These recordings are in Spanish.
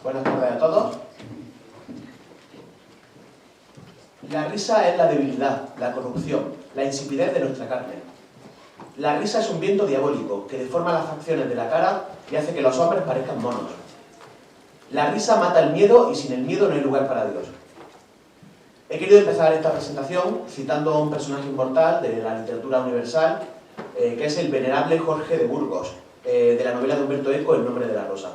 Buenas tardes a todos. La risa es la debilidad, la corrupción, la insipidez de nuestra carne. La risa es un viento diabólico que deforma las facciones de la cara y hace que los hombres parezcan monos. La risa mata el miedo y sin el miedo no hay lugar para Dios. He querido empezar esta presentación citando a un personaje inmortal de la literatura universal, que es el venerable Jorge de Burgos, de la novela de Humberto Eco, El nombre de la rosa.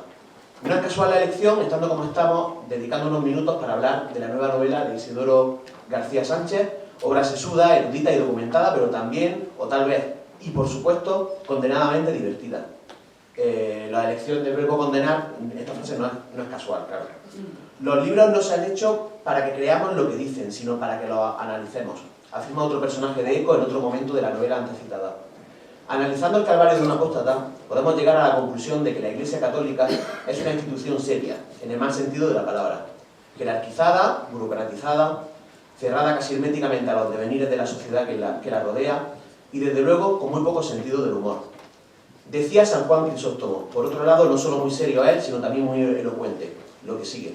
No es casual la elección, estando como estamos, dedicando unos minutos para hablar de la nueva novela de Isidoro García Sánchez, obra sesuda, erudita y documentada, pero también, o tal vez, y por supuesto, condenadamente divertida. La elección del verbo condenar, esta frase no es casual, claro. Los libros no se han hecho para que creamos lo que dicen, sino para que lo analicemos, afirma otro personaje de Eco en otro momento de la novela antes citada. Analizando el calvario de una apóstata, podemos llegar a la conclusión de que la Iglesia Católica es una institución seria, en el mal sentido de la palabra, jerarquizada, burocratizada, cerrada casi herméticamente a los devenires de la sociedad que la rodea y, desde luego, con muy poco sentido del humor. Decía San Juan Crisóstomo, por otro lado, no solo muy serio a él, sino también muy elocuente, lo que sigue.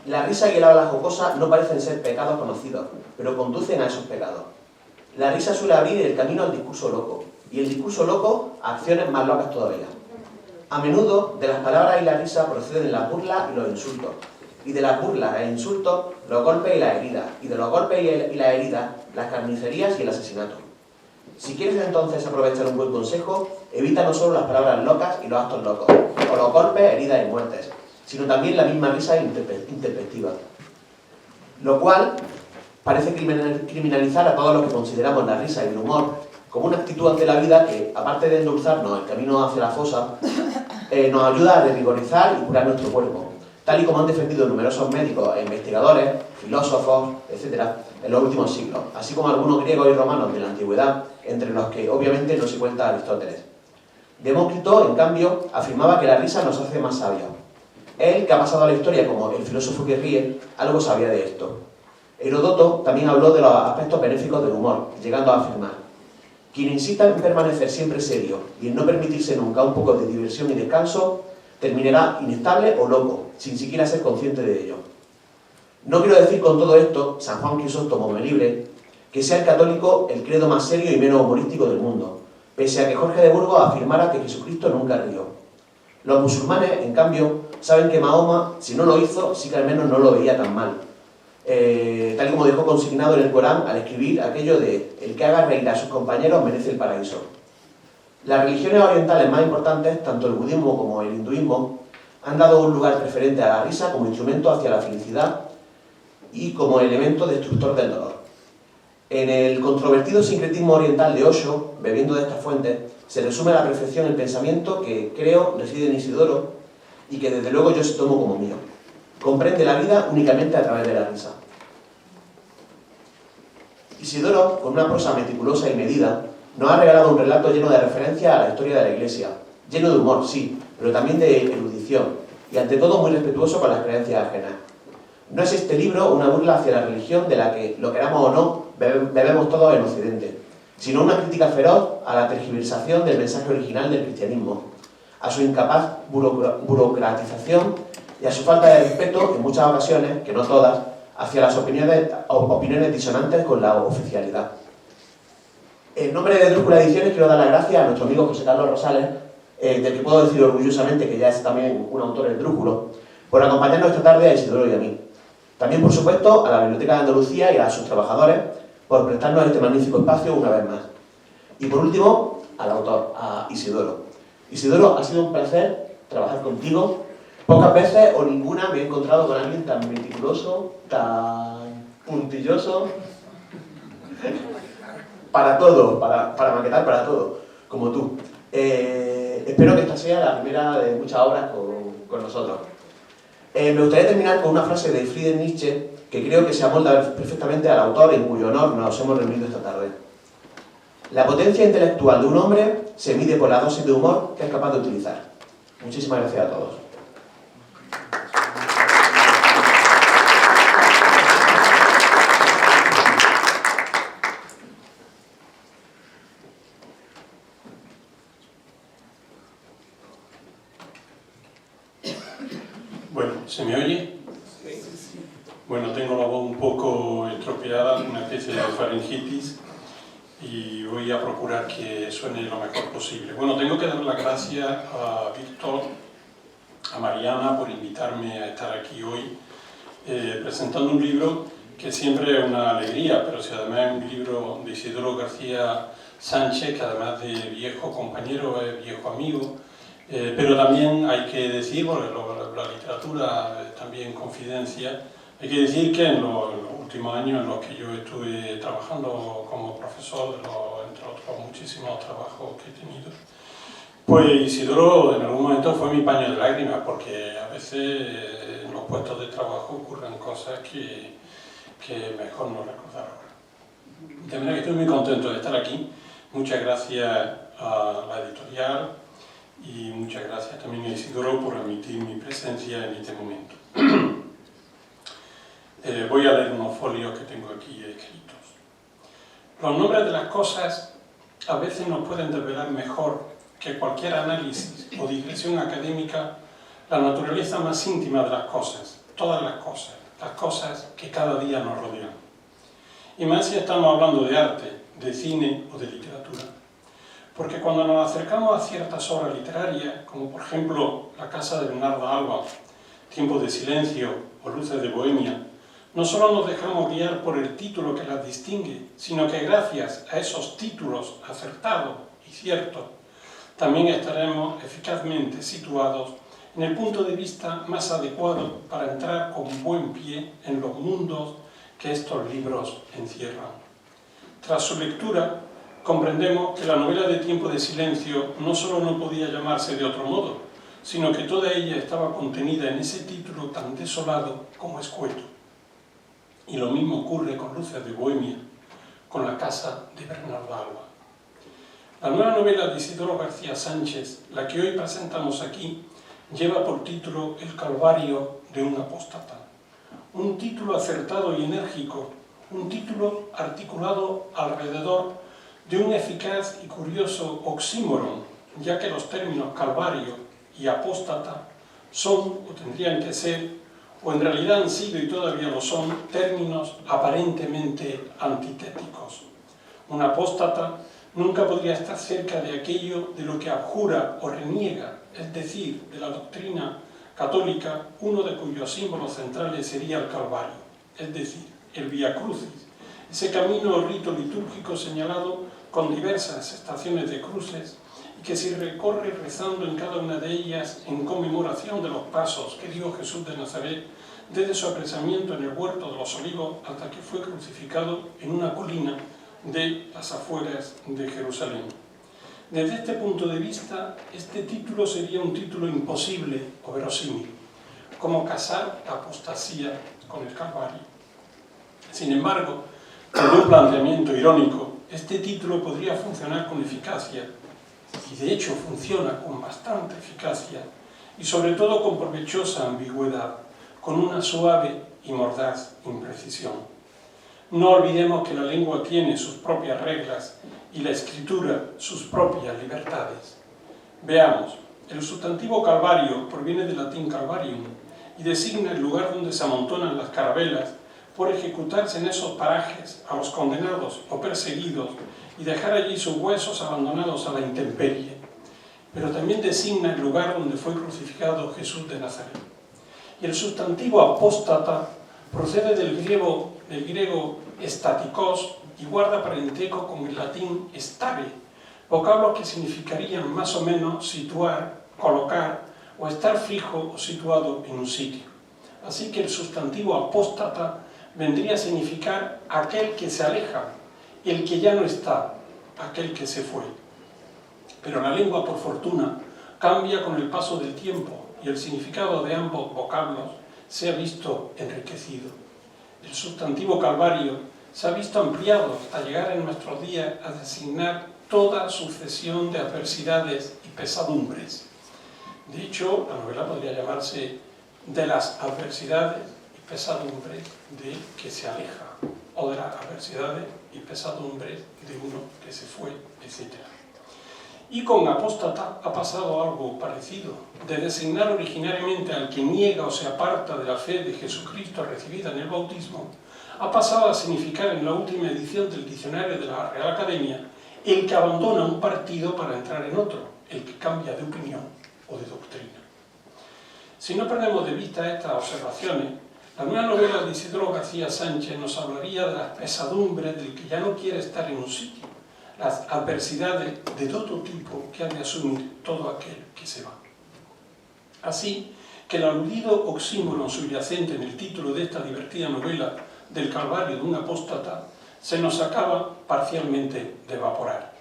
La risa y el habla jocosa no parecen ser pecados conocidos, pero conducen a esos pecados. La risa suele abrir el camino al discurso loco, y el discurso loco a acciones más locas todavía. A menudo, de las palabras y la risa proceden las burlas y los insultos, y de las burlas e insultos, los golpes y las heridas, y de los golpes y las heridas, las carnicerías y el asesinato. Si quieres entonces aprovechar un buen consejo, evita no solo las palabras locas y los actos locos, o los golpes, heridas y muertes, sino también la misma risa intempestiva. Lo cual parece criminalizar a todos los que consideramos la risa y el humor como una actitud ante la vida que, aparte de endulzarnos el camino hacia la fosa, nos ayuda a revigorizar y curar nuestro cuerpo, tal y como han defendido numerosos médicos e investigadores, filósofos, etc., en los últimos siglos, así como algunos griegos y romanos de la antigüedad, entre los que obviamente no se cuenta Aristóteles. Demócrito, en cambio, afirmaba que la risa nos hace más sabios. Él, que ha pasado a la historia como el filósofo que ríe, algo sabía de esto. Heródoto también habló de los aspectos benéficos del humor, llegando a afirmar: quien insista en permanecer siempre serio y en no permitirse nunca un poco de diversión y descanso, terminará inestable o loco, sin siquiera ser consciente de ello. No quiero decir con todo esto, San Juan Crisóstomo me libre, que sea el católico el credo más serio y menos humorístico del mundo, pese a que Jorge de Burgos afirmara que Jesucristo nunca rió. Los musulmanes, en cambio, saben que Mahoma, si no lo hizo, sí que al menos no lo veía tan mal. Tal como dejó consignado en el Corán al escribir aquello de el que haga reír a sus compañeros merece el paraíso. Las religiones orientales más importantes, tanto el budismo como el hinduismo, han dado un lugar preferente a la risa como instrumento hacia la felicidad y como elemento destructor del dolor. En el controvertido sincretismo oriental de Osho, bebiendo de estas fuentes, se resume a la perfección el pensamiento que, creo, reside en Isidoro y que desde luego yo se tomo como mío. Comprende la vida únicamente a través de la risa. Isidoro, con una prosa meticulosa y medida, nos ha regalado un relato lleno de referencias a la historia de la Iglesia, lleno de humor, sí, pero también de erudición, y ante todo muy respetuoso con las creencias ajenas. No es este libro una burla hacia la religión de la que, lo queramos o no, bebemos todos en Occidente, sino una crítica feroz a la tergiversación del mensaje original del cristianismo, a su incapaz burocratización y a su falta de respeto, en muchas ocasiones, que no todas, hacia las opiniones disonantes con la oficialidad. En nombre de Drújula Ediciones quiero dar las gracias a nuestro amigo José Carlos Rosales, del que puedo decir orgullosamente que ya es también un autor en drújulo, por acompañarnos esta tarde a Isidoro y a mí. También, por supuesto, a la Biblioteca de Andalucía y a sus trabajadores por prestarnos este magnífico espacio una vez más. Y por último, al autor, a Isidoro. Isidoro, ha sido un placer trabajar contigo. Pocas veces o ninguna me he encontrado con alguien tan meticuloso, tan puntilloso, para todo, para maquetar, para todo, como tú. Espero que esta sea la primera de muchas obras con nosotros. Me gustaría terminar con una frase de Friedrich Nietzsche que creo que se amolda perfectamente al autor en cuyo honor nos hemos reunido esta tarde. La potencia intelectual de un hombre se mide por la dosis de humor que es capaz de utilizar. Muchísimas gracias a todos. Bueno, ¿se me oye? Bueno, tengo la voz un poco estropeada, una especie de faringitis, y voy a procurar que suene lo mejor posible. Bueno, tengo que dar las gracias a Víctor, a Mariana, por invitarme a estar aquí hoy presentando un libro que siempre es una alegría, pero si además es un libro de Isidoro García Sánchez, que además de viejo compañero es viejo amigo, pero también hay que decir, porque la literatura es también confidencia, hay que decir que en los últimos años en los que yo estuve trabajando como profesor, entre otros muchísimos trabajos que he tenido, pues Isidoro en algún momento fue mi paño de lágrimas, porque a veces en los puestos de trabajo ocurren cosas que mejor no recordar ahora. De manera que estoy muy contento de estar aquí. Muchas gracias a la editorial y muchas gracias también a Isidoro por admitir mi presencia en este momento. Voy a leer unos folios que tengo aquí escritos. Los nombres de las cosas a veces nos pueden desvelar mejor que cualquier análisis o digresión académica la naturaleza más íntima de las cosas, todas las cosas que cada día nos rodean. Y más si estamos hablando de arte, de cine o de literatura. Porque cuando nos acercamos a ciertas obras literarias, como por ejemplo La casa de Bernarda Alba, Tiempo de silencio o Luces de Bohemia, no solo nos dejamos guiar por el título que las distingue, sino que gracias a esos títulos acertados y ciertos, también estaremos eficazmente situados en el punto de vista más adecuado para entrar con buen pie en los mundos que estos libros encierran. Tras su lectura, comprendemos que la novela de Tiempo de silencio no solo no podía llamarse de otro modo, sino que toda ella estaba contenida en ese título tan desolado como escueto. Y lo mismo ocurre con Luces de Bohemia, con La casa de Bernarda Alba. La nueva novela de Isidoro García Sánchez, la que hoy presentamos aquí, lleva por título El calvario de un apóstata. Un título acertado y enérgico, un título articulado alrededor de un eficaz y curioso oxímoron, ya que los términos calvario y apóstata son, o tendrían que ser, o en realidad han sido y todavía lo son, términos aparentemente antitéticos. Un apóstata nunca podría estar cerca de aquello de lo que abjura o reniega, es decir, de la doctrina católica, uno de cuyos símbolos centrales sería el Calvario, es decir, el Vía Crucis, ese camino o rito litúrgico señalado con diversas estaciones de cruces y que se recorre rezando en cada una de ellas en conmemoración de los pasos que dio Jesús de Nazaret desde su apresamiento en el huerto de los Olivos hasta que fue crucificado en una colina de las afueras de Jerusalén. Desde este punto de vista, este título sería un título imposible o verosímil, como casar la apostasía con el Calvario. Sin embargo, con un planteamiento irónico, este título podría funcionar con eficacia, y de hecho funciona con bastante eficacia, y sobre todo con provechosa ambigüedad, con una suave y mordaz imprecisión. No olvidemos que la lengua tiene sus propias reglas y la escritura sus propias libertades. Veamos, el sustantivo calvario proviene del latín calvarium y designa el lugar donde se amontonan las carabelas por ejecutarse en esos parajes a los condenados o perseguidos y dejar allí sus huesos abandonados a la intemperie. Pero también designa el lugar donde fue crucificado Jesús de Nazaret. Y el sustantivo apóstata procede del griego estatikos y guarda parentesco con el latín stare, vocablos que significarían más o menos situar, colocar o estar fijo o situado en un sitio. Así que el sustantivo apóstata vendría a significar aquel que se aleja, el que ya no está, aquel que se fue. Pero la lengua, por fortuna, cambia con el paso del tiempo y el significado de ambos vocablos se ha visto enriquecido. El sustantivo calvario se ha visto ampliado hasta llegar en nuestros días a designar toda sucesión de adversidades y pesadumbres. De hecho, la novela podría llamarse De las adversidades y pesadumbres de que se aleja, o de las adversidades y pesadumbres de uno que se fue, etc. Y con apóstata ha pasado algo parecido, de designar originariamente al que niega o se aparta de la fe de Jesucristo recibida en el bautismo, ha pasado a significar en la última edición del diccionario de la Real Academia el que abandona un partido para entrar en otro, el que cambia de opinión o de doctrina. Si no perdemos de vista estas observaciones, la nueva novela de Isidoro García Sánchez nos hablaría de las pesadumbres del que ya no quiere estar en un sitio, las adversidades de todo tipo que ha de asumir todo aquel que se va. Así que el aludido oxímoron subyacente en el título de esta divertida novela del calvario de un apóstata se nos acaba parcialmente de evaporar.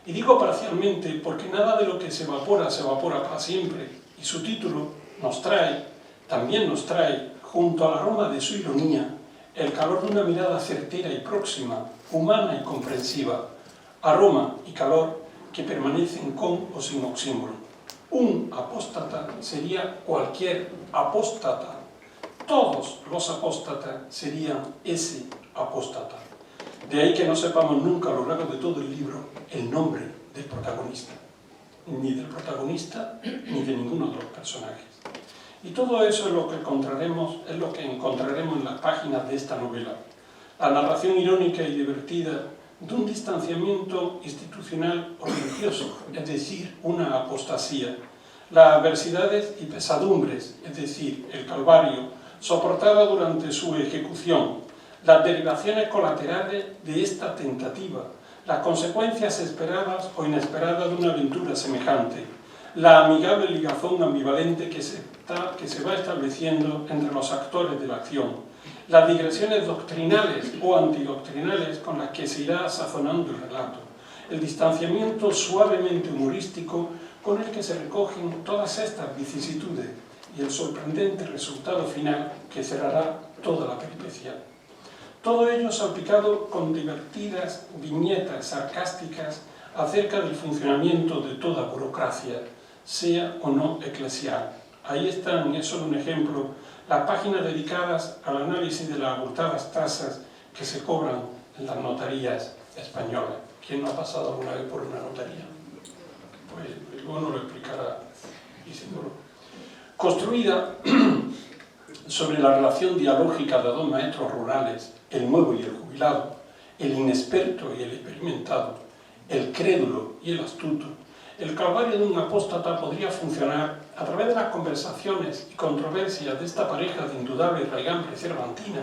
Y digo parcialmente porque nada de lo que se evapora para siempre, y su título también nos trae, junto al aroma de su ironía, el calor de una mirada certera y próxima, humana y comprensiva, aroma y calor que permanecen con o sin oxímoron. Un apóstata sería cualquier apóstata. Todos los apóstatas serían ese apóstata. De ahí que no sepamos nunca a lo largo de todo el libro el nombre del protagonista. Ni del protagonista, ni de ninguno de los personajes. Y todo eso es lo que encontraremos en las páginas de esta novela. La narración irónica y divertida de un distanciamiento institucional o religioso, es decir, una apostasía, las adversidades y pesadumbres, es decir, el calvario, soportada durante su ejecución, las derivaciones colaterales de esta tentativa, las consecuencias esperadas o inesperadas de una aventura semejante, la amigable ligazón ambivalente que se va estableciendo entre los actores de la acción, las digresiones doctrinales o antidoctrinales con las que se irá sazonando el relato, el distanciamiento suavemente humorístico con el que se recogen todas estas vicisitudes y el sorprendente resultado final que cerrará toda la peripecia. Todo ello salpicado con divertidas viñetas sarcásticas acerca del funcionamiento de toda burocracia, sea o no eclesial. Ahí están, y es solo un ejemplo, las páginas dedicadas al análisis de las abultadas tasas que se cobran en las notarías españolas. ¿Quién no ha pasado alguna vez por una notaría? Pues luego nos lo explicará Isidoro. Construida sobre la relación dialógica de dos maestros rurales, el nuevo y el jubilado, el inexperto y el experimentado, el crédulo y el astuto, el calvario de un apóstata podría funcionar a través de las conversaciones y controversias de esta pareja de indudable raigambre cervantina,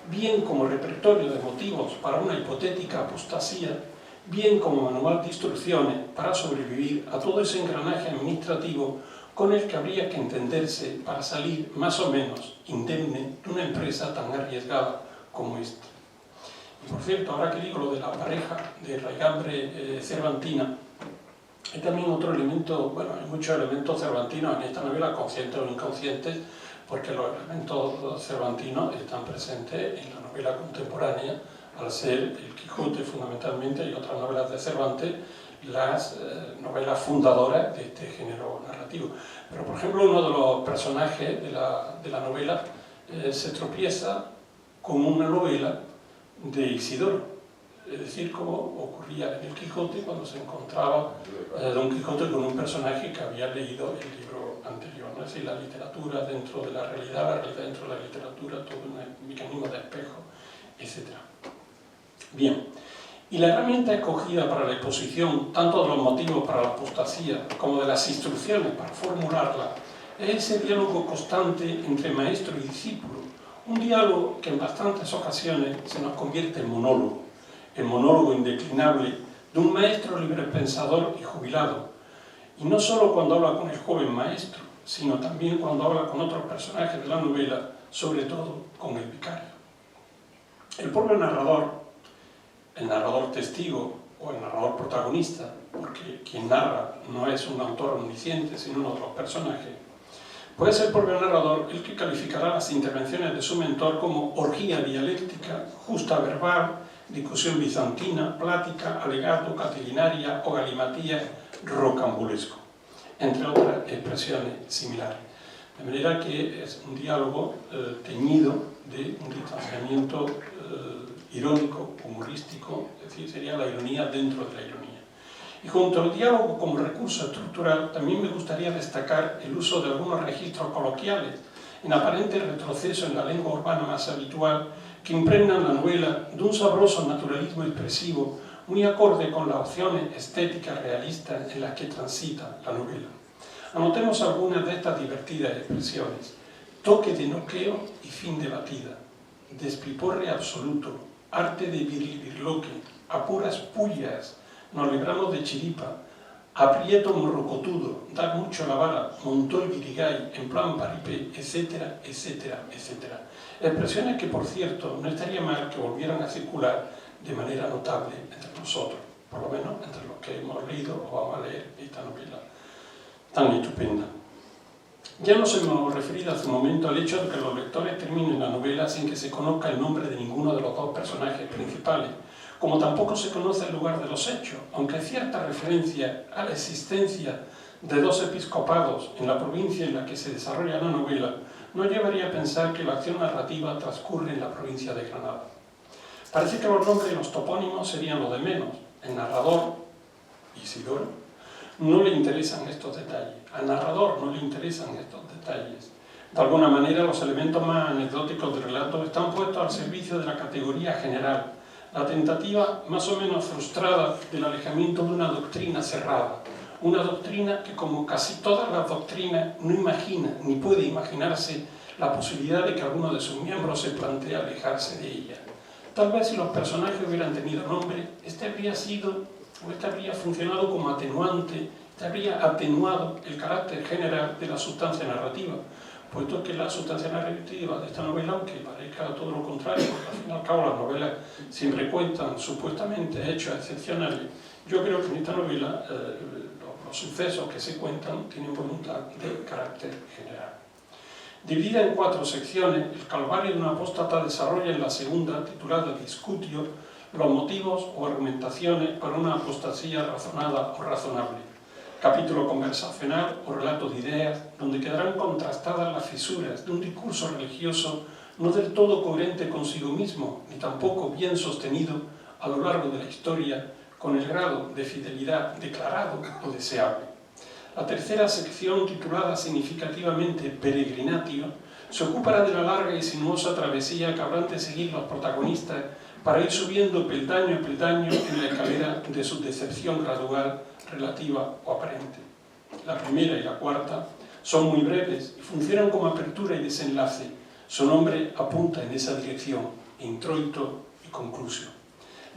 bien como repertorio de motivos para una hipotética apostasía, bien como manual de instrucciones para sobrevivir a todo ese engranaje administrativo con el que habría que entenderse para salir más o menos indemne de una empresa tan arriesgada como esta. Y por cierto, ahora que digo lo de la pareja de raigambre cervantina, hay también otro elemento, bueno, hay muchos elementos cervantinos en esta novela, conscientes o inconscientes, porque los elementos cervantinos están presentes en la novela contemporánea, al ser El Quijote fundamentalmente y otras novelas de Cervantes, las novelas fundadoras de este género narrativo. Pero, por ejemplo, uno de los personajes de la novela se tropieza con una novela de Isidoro, es decir, como ocurría en El Quijote cuando se encontraba Don Quijote con un personaje que había leído el libro anterior, ¿no? Es decir, la literatura dentro de la realidad dentro de la literatura, todo un mecanismo de espejo, etc. Bien, y la herramienta escogida para la exposición, tanto de los motivos para la apostasía como de las instrucciones para formularla, es ese diálogo constante entre maestro y discípulo, un diálogo que en bastantes ocasiones se nos convierte en monólogo, el monólogo indeclinable de un maestro librepensador y jubilado, y no solo cuando habla con el joven maestro, sino también cuando habla con otros personajes de la novela, sobre todo con el vicario. El propio narrador, el narrador testigo o el narrador protagonista, porque quien narra no es un autor omnisciente, sino uno de los personajes, puede ser el propio narrador el que calificará las intervenciones de su mentor como orgía dialéctica, justa verbal, discusión bizantina, plática, alegato, catilinaria o galimatía, rocambulesco, entre otras expresiones similares. De manera que es un diálogo teñido de un distanciamiento irónico, humorístico, es decir, sería la ironía dentro de la ironía. Y junto al diálogo como recurso estructural, también me gustaría destacar el uso de algunos registros coloquiales, en aparente retroceso en la lengua urbana más habitual, que impregnan la novela de un sabroso naturalismo expresivo, muy acorde con las opciones estéticas realistas en las que transita la novela. Anotemos algunas de estas divertidas expresiones: toque de noqueo y fin de batida, despiporre absoluto, arte de birloque, a puras pullas, nos libramos de chiripa, aprieto morrocotudo, dar mucho la vara, montó el virigay, en plan paripé, etcétera, etcétera, etcétera. Expresiones que, por cierto, no estaría mal que volvieran a circular de manera notable entre nosotros, por lo menos entre los que hemos leído o vamos a leer esta novela tan estupenda. Ya nos hemos referido hace un momento al hecho de que los lectores terminen la novela sin que se conozca el nombre de ninguno de los dos personajes principales, como tampoco se conoce el lugar de los hechos, aunque cierta referencia a la existencia de dos episcopados en la provincia en la que se desarrolla la novela nos llevaría a pensar que la acción narrativa transcurre en la provincia de Granada. Parece que los nombres y los topónimos serían lo de menos. El narrador, Isidoro, no le interesan estos detalles. Al narrador no le interesan estos detalles. De alguna manera, los elementos más anecdóticos del relato están puestos al servicio de la categoría general, la tentativa más o menos frustrada del alejamiento de una doctrina cerrada, una doctrina que, como casi todas las doctrinas, no imagina ni puede imaginarse la posibilidad de que alguno de sus miembros se plantee alejarse de ella. Tal vez si los personajes hubieran tenido nombre, este habría funcionado como atenuante, este habría atenuado el carácter general de la sustancia narrativa, puesto que la sustancia narrativa de esta novela, aunque parezca todo lo contrario, porque al fin y al cabo las novelas siempre cuentan supuestamente hechos excepcionales, yo creo que en esta novela los sucesos que se cuentan tienen voluntad de carácter general. Dividida en 4 secciones, el Calvario de un apóstata desarrolla en la segunda, titulada Discutio, los motivos o argumentaciones para una apostasía razonada o razonable. Capítulo conversacional o relato de ideas, donde quedarán contrastadas las fisuras de un discurso religioso no del todo coherente consigo mismo, ni tampoco bien sostenido a lo largo de la historia, con el grado de fidelidad declarado o deseable. La tercera sección, titulada significativamente Peregrinatio, se ocupará de la larga y sinuosa travesía que habrán de seguir los protagonistas para ir subiendo peldaño a peldaño en la escalera de su decepción gradual, relativa o aparente. La primera y la cuarta son muy breves y funcionan como apertura y desenlace. Su nombre apunta en esa dirección, introito y conclusio.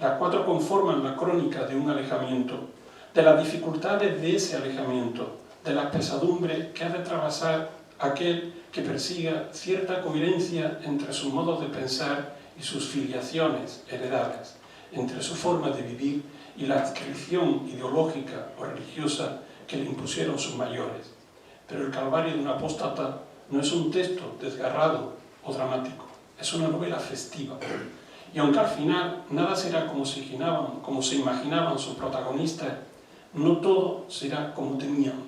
Las 4 conforman la crónica de un alejamiento, de las dificultades de ese alejamiento, de las pesadumbres que ha de atravesar aquel que persiga cierta coherencia entre sus modos de pensar y sus filiaciones heredadas, entre su forma de vivir y la adscripción ideológica o religiosa que le impusieron sus mayores. Pero el Calvario de un apóstata no es un texto desgarrado o dramático, es una novela festiva. Y aunque al final nada será como se imaginaban sus protagonistas, no todo será como temían.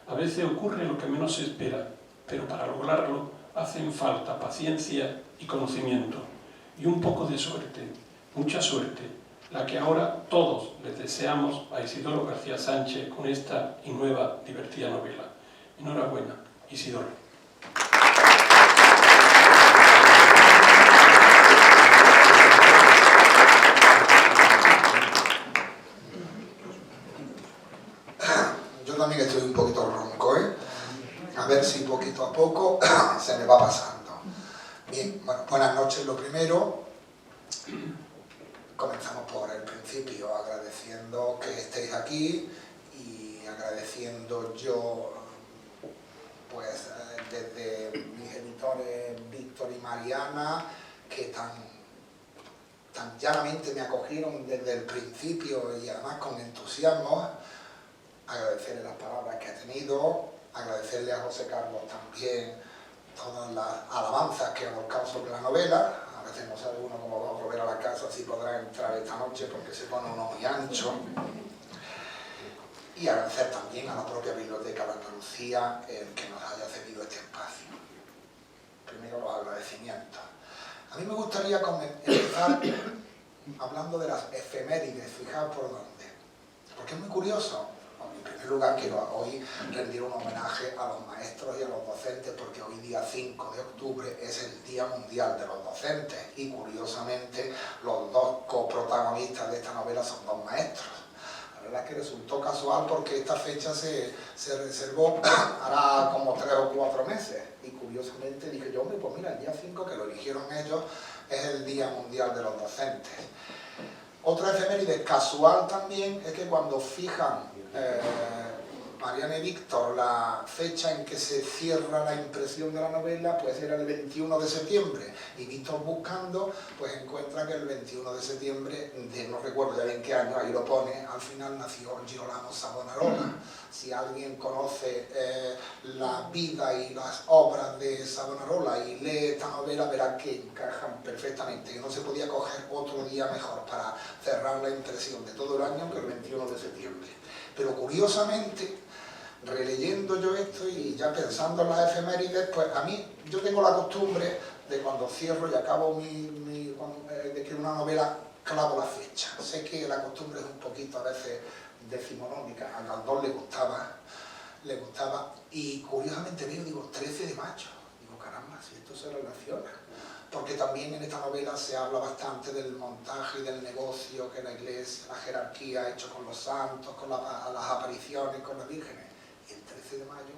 A veces ocurre lo que menos se espera, pero para lograrlo hacen falta paciencia y conocimiento, y un poco de suerte, mucha suerte, la que ahora todos les deseamos a Isidoro García Sánchez con esta y nueva divertida novela. Enhorabuena, Isidoro. Yo también estoy un poquito ronco, a ver si poquito a poco se me va pasando. Bien, bueno, buenas noches lo primero. Comenzamos por el principio, agradeciendo que estéis aquí y agradeciendo yo, pues, desde mis editores Víctor y Mariana, que tan llanamente me acogieron desde el principio y además con entusiasmo. Agradecerle las palabras que ha tenido, agradecerle a José Carlos también todas las alabanzas que ha volcado sobre la novela. A veces no sabe uno cómo va a volver a la casa, si podrá entrar esta noche porque se pone uno muy ancho. Y agradecer también a la propia Biblioteca de Andalucía el que nos haya cedido este espacio. Primero los agradecimientos. A mí me gustaría empezar hablando de las efemérides, fijaos por dónde. Porque es muy curioso. Bueno, en primer lugar, quiero hoy rendir un homenaje a los maestros y a los docentes, porque hoy día 5 de octubre es el Día Mundial de los Docentes y curiosamente los dos coprotagonistas de esta novela son dos maestros. La verdad es que resultó casual porque esta fecha se reservó hará como 3 o 4 meses y curiosamente dije yo, hombre, pues mira, el día 5 que lo eligieron ellos es el Día Mundial de los Docentes. Otra efeméride casual también es que cuando fijan Mariana y Víctor la fecha en que se cierra la impresión de la novela, pues era el 21 de septiembre y Víctor buscando pues encuentra que el 21 de septiembre de no recuerdo ya bien qué año, ahí lo pone, al final nació Girolamo Savonarola. Si alguien conoce la vida y las obras de Savonarola y lee esta novela verá que encajan perfectamente, que no se podía coger otro día mejor para cerrar la impresión de todo el año que el 21 de septiembre. Pero curiosamente, releyendo yo esto y ya pensando en las efemérides, pues a mí, yo tengo la costumbre de cuando cierro y acabo de que una novela clavo la fecha. Sé que la costumbre es un poquito a veces decimonónica, a Galdós le gustaba, y curiosamente veo, digo, 13 de mayo. Digo, caramba, si esto se relaciona. Porque también en esta novela se habla bastante del montaje y del negocio que la Iglesia, la jerarquía ha hecho con los santos, con las apariciones, con las vírgenes. Y el 13 de mayo,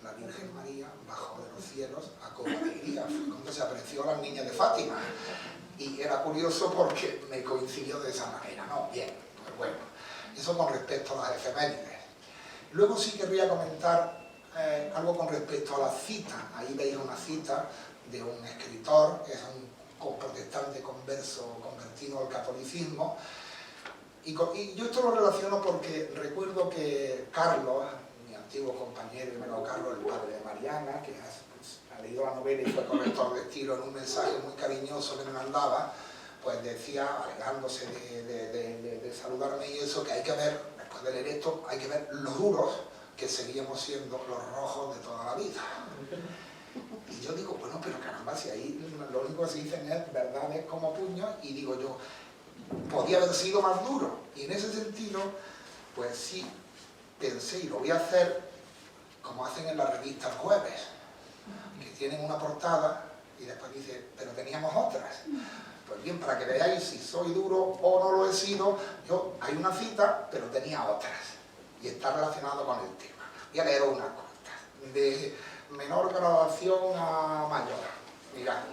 la Virgen María bajó de los cielos a copa de alegría, fue cuando se apareció a las niñas de Fátima. Y era curioso porque me coincidió de esa manera, ¿no? Bien, pues bueno, eso con respecto a las efemérides. Luego sí querría comentar algo con respecto a la cita. Ahí veis una cita de un escritor, que es un protestante converso, convertido al catolicismo, y yo esto lo relaciono porque recuerdo que Carlos, mi antiguo compañero, hermano Carlos, el padre de Mariana, que ha leído la novela y fue corrector de estilo, en un mensaje muy cariñoso que me mandaba, pues decía, alegándose de saludarme y eso, que hay que ver, después de leer esto, hay que ver los duros que seguíamos siendo los rojos de toda la vida. Y yo digo, bueno, pero caramba, si ahí lo único que se dicen es verdades como puños, y digo yo, podía haber sido más duro. Y en ese sentido, pues sí, pensé, y lo voy a hacer como hacen en la revista El Jueves, que tienen una portada y después dice, pero teníamos otras. Pues bien, para que veáis si soy duro o no lo he sido, hay una cita, pero tenía otras, y está relacionado con el tema. Voy a leer unas cuantas, de menor graduación a mayor. Mirad,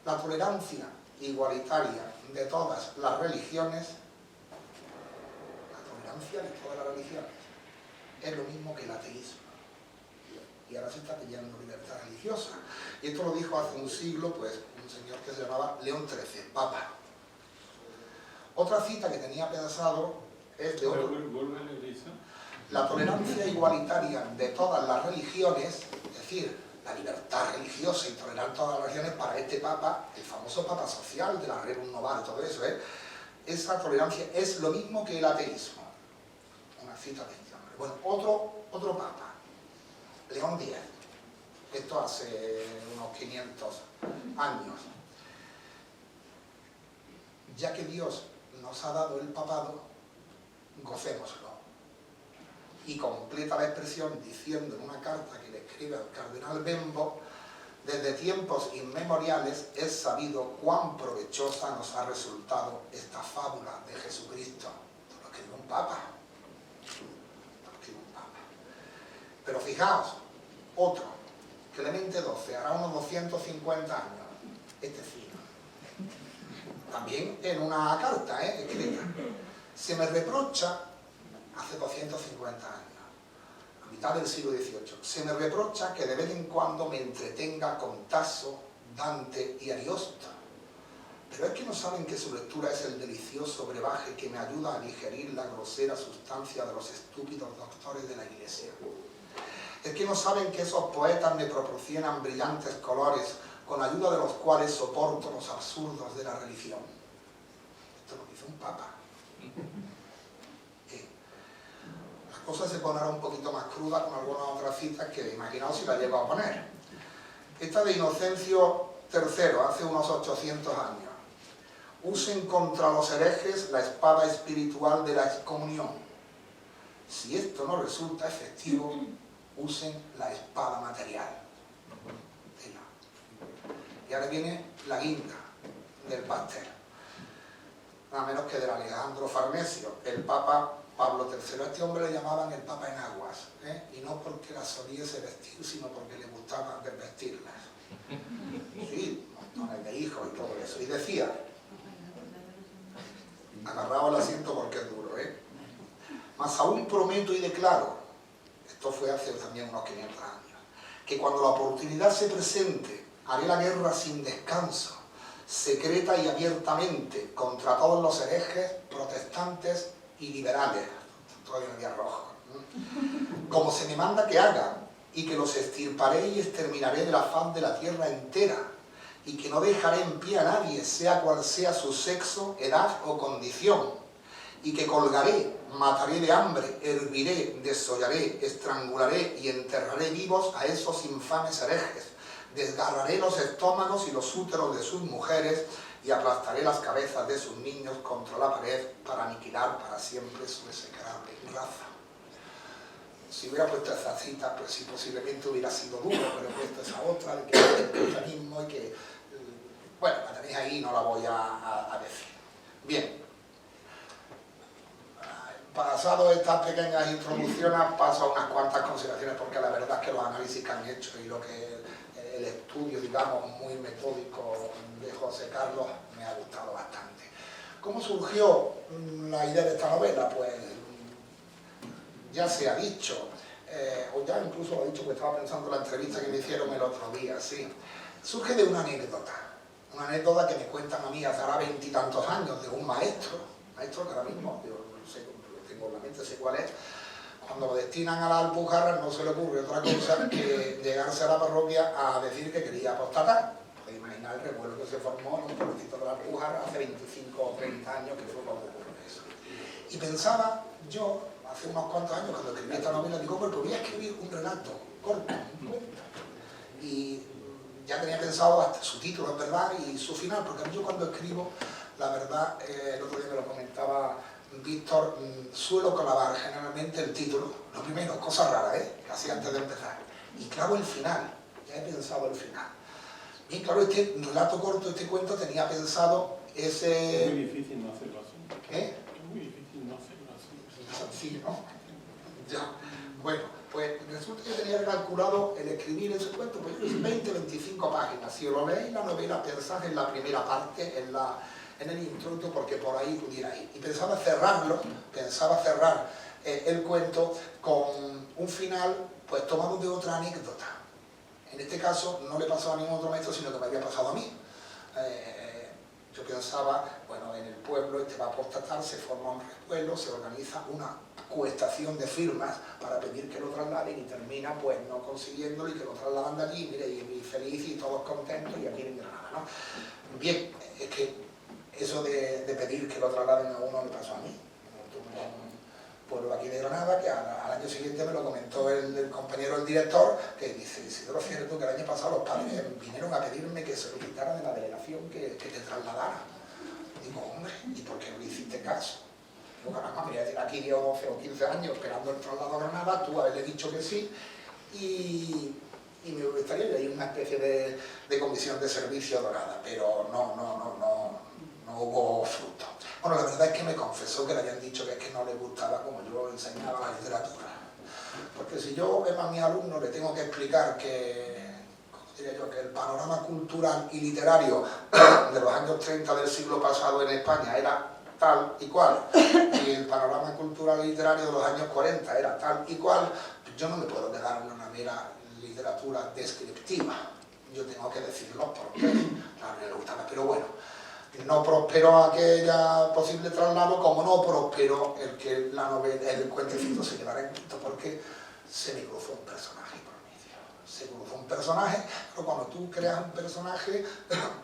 la tolerancia igualitaria de todas las religiones, es lo mismo que el ateísmo. Y ahora se está pidiendo libertad religiosa. Y esto lo dijo hace un siglo, pues, un señor que se llamaba León XIII, Papa. Otra cita que tenía pensado es de otro. La tolerancia igualitaria de todas las religiones, es decir, la libertad religiosa y tolerar todas las religiones para este Papa, el famoso Papa social de la Rerum Novarum, todo eso, esa tolerancia es lo mismo que el ateísmo. Una cita de este hombre. Bueno, otro Papa, León X, esto hace unos 500 años. Ya que Dios nos ha dado el papado, gocémoslo. Y completa la expresión diciendo en una carta que le escribe al cardenal Bembo, desde tiempos inmemoriales es sabido cuán provechosa nos ha resultado esta fábula de Jesucristo. Esto lo escribe un papa. Pero fijaos, otro, Clemente XII, hará unos 250 años, este fino. También en una carta escrita. Se me reprocha, hace 250 años, a mitad del siglo XVIII, se me reprocha que de vez en cuando me entretenga con Tasso, Dante y Ariosto. Pero es que no saben que su lectura es el delicioso brebaje que me ayuda a digerir la grosera sustancia de los estúpidos doctores de la Iglesia. Es que no saben que esos poetas me proporcionan brillantes colores con ayuda de los cuales soporto los absurdos de la religión. Esto lo dice un papa. Las cosas se pondrán un poquito más crudas con algunas otras citas que imaginaos si las llego a poner. Esta de Inocencio III, hace unos 800 años. Usen contra los herejes la espada espiritual de la excomunión. Si esto no resulta efectivo, usen la espada material. Y ahora viene la guinda del pastel. Nada menos que del Alejandro Farnesio, el Papa Pablo III. A este hombre le llamaban el Papa en aguas, y no porque las soliese vestir, sino porque le gustaba desvestirlas. Sí, montones de hijos y todo eso. Y decía, agarrado el asiento porque es duro, mas aún prometo y declaro, esto fue hace también unos 500 años, que cuando la oportunidad se presente, haré la guerra sin descanso, secreta y abiertamente, contra todos los herejes, protestantes y liberales. Todavía no había rojo. Como se me manda que haga, y que los extirparé y exterminaré de la faz de la tierra entera, y que no dejaré en pie a nadie, sea cual sea su sexo, edad o condición, y que colgaré, mataré de hambre, herviré, desollaré, estrangularé y enterraré vivos a esos infames herejes, desgarraré los estómagos y los úteros de sus mujeres y aplastaré las cabezas de sus niños contra la pared para aniquilar para siempre su execrable raza. Si hubiera puesto esa cita, pues sí, posiblemente hubiera sido duro, pero he puesto esa otra de que el cristianismo y que... Bueno, la tenéis ahí, no la voy a decir. Bien. Pasado estas pequeñas introducciones, paso a unas cuantas consideraciones, porque la verdad es que los análisis que han hecho y lo que el estudio, digamos, muy metódico de José Carlos me ha gustado bastante. ¿Cómo surgió la idea de esta novela? Pues ya se ha dicho, o ya incluso lo he dicho, porque estaba pensando en la entrevista que me hicieron el otro día, sí. Surge de una anécdota que me cuentan a mí hace ahora 20 y tantos años, de un maestro que ahora mismo, yo no sé, lo tengo en la mente, sé cuál es. Cuando lo destinan a la Alpujarra no se le ocurre otra cosa que llegarse a la parroquia a decir que quería apostatar. Podéis imaginar el revuelo que se formó en un pueblecito de la Alpujarra hace 25 o 30 años, que fue cuando ocurrió eso. Y pensaba yo, hace unos cuantos años, cuando escribí esta novela, digo, pues voy a escribir un relato corto, un cuento. Y ya tenía pensado hasta su título, es verdad, y su final, porque yo cuando escribo, la verdad, el otro día me lo comentaba Víctor, suelo clavar generalmente el título, lo primero, cosa rara, casi antes de empezar, y clavo el final, ya he pensado el final. Bien, claro, este relato corto, este cuento, tenía pensado ese... Es muy difícil no hacerlo así. ¿Eh? Es muy difícil no hacerlo así. Es sencillo, ¿no? Ya. Bueno, pues resulta que tenía calculado el escribir ese cuento, pues 20-25 páginas. Si lo leéis la novela, pensáis en la primera parte, en el introito, porque por ahí pudiera ir. Y pensaba cerrar el cuento con un final pues tomado de otra anécdota. En este caso no le pasó a ningún otro maestro, sino que me había pasado a mí. Yo pensaba, bueno, en el pueblo este va a apostatar, se forma un revuelo, se organiza una coestación de firmas para pedir que lo trasladen y termina pues no consiguiéndolo y que lo trasladan de allí, mire, y feliz y todos contentos y aquí en Granada, ¿no? Bien, es que eso de pedir que lo trasladen a uno me pasó a mí. Tuve un pueblo aquí de Granada que al año siguiente me lo comentó el compañero, el director, que dice, Isidoro, fíjate tú que el año pasado los padres vinieron a pedirme que se lo quitara de la delegación que te trasladara. Digo, hombre, ¿y por qué no le hiciste caso? Digo, caramba, me voy a decir aquí 10 o 12 o 15 años esperando el traslado a Granada, tú haberle dicho que sí, y me gustaría que haya una especie de comisión de servicio dorada, pero no hubo fruto. Bueno, la verdad es que me confesó que le habían dicho que es que no le gustaba como yo enseñaba la literatura. Porque si yo a mis alumnos le tengo que explicar que, ¿cómo diría yo?, que el panorama cultural y literario de los años 30 del siglo pasado en España era tal y cual, y el panorama cultural y literario de los años 40 era tal y cual, yo no me puedo quedar en una mera literatura descriptiva. Yo tengo que decirlo porque a mí me gustaba, pero bueno, no prosperó aquella posible traslado, como no prosperó el que la novela, el cuentecito se quedara en quinto, porque se me cruzó un personaje por medio. se produce un personaje, pero cuando tú creas un personaje,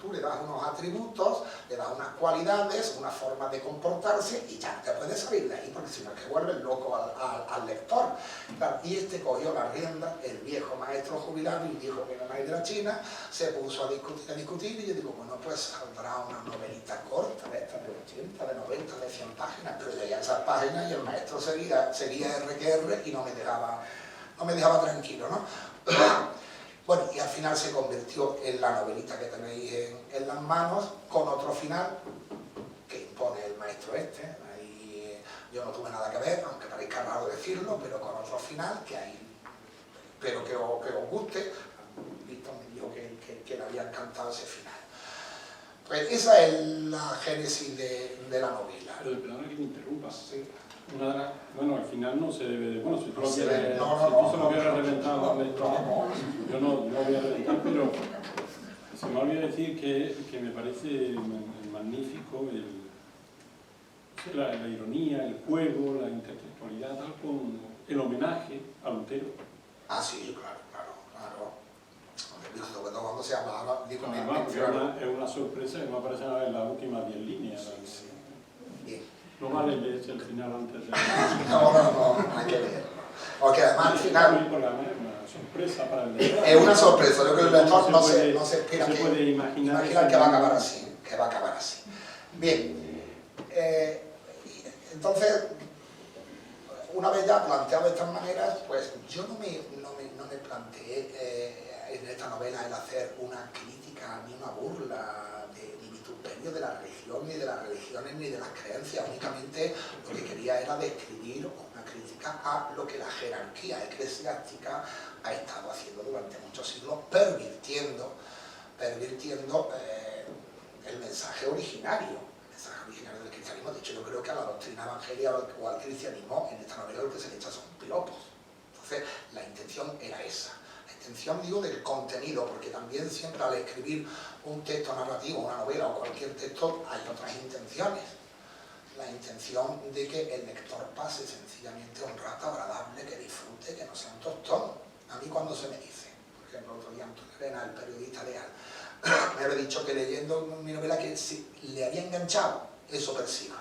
tú le das unos atributos, le das unas cualidades, una forma de comportarse y ya no te puedes salir de ahí, porque si no es que vuelves loco al lector. Claro, y este cogió la rienda, el viejo maestro jubilado, y dijo que era de la China, se puso a discutir, y yo digo, bueno, pues saldrá una novelita corta, de estas de 80, de 90, de 100 páginas, pero llegué a esas páginas y el maestro seguía RQR y no me dejaba tranquilo, ¿no? Bueno, y al final se convirtió en la novelita que tenéis en las manos, con otro final que impone el maestro este. Ahí yo no tuve nada que ver, aunque parezca raro decirlo, pero con otro final que hay. Espero que os guste. Víctor me dijo que le había encantado ese final. Pues esa es la génesis de la novela. Pero perdona que me interrumpa. Sí. Bueno, al final no se debe de... Bueno, si tú No lo se quieres, debe, si tú se lo hubieras reventado a la historia, no. yo no voy a reventar, pero se me olvidó decir que me parece magnífico la ironía, el juego, la intertextualidad, tal como el homenaje a Lutero. Ah, sí, claro. Sobre todo cuando se hablaba, digo, es una sorpresa que me aparece en las últimas 10 líneas. Sí. Bien. No vale leerse el final antes de... No, hay que leerlo. Porque además al final... Es una sorpresa para el lector. Es una sorpresa, yo creo que el lector no se espera se puede imaginar que va a acabar así, Bien, entonces, una vez ya planteado de estas maneras, pues yo no me planteé en esta novela el hacer una crítica ni una burla ni vituperio de la religión, ni de las religiones, ni de las creencias. Únicamente lo que quería era describir una crítica a lo que la jerarquía eclesiástica ha estado haciendo durante muchos siglos, pervirtiendo el mensaje originario del cristianismo. De hecho, yo creo que a la doctrina evangélica o al cristianismo en esta novela lo que se le echa son piropos. Entonces, la intención era esa. La intención, digo, del contenido, porque también siempre al escribir un texto narrativo, una novela o cualquier texto, hay otras intenciones. La intención de que el lector pase sencillamente un rato agradable, que disfrute, que no sea un tostón. A mí cuando se me dice, por ejemplo, otro día Antonio Arena, el periodista leal, me había dicho que leyendo mi novela que si le había enganchado, eso persigo.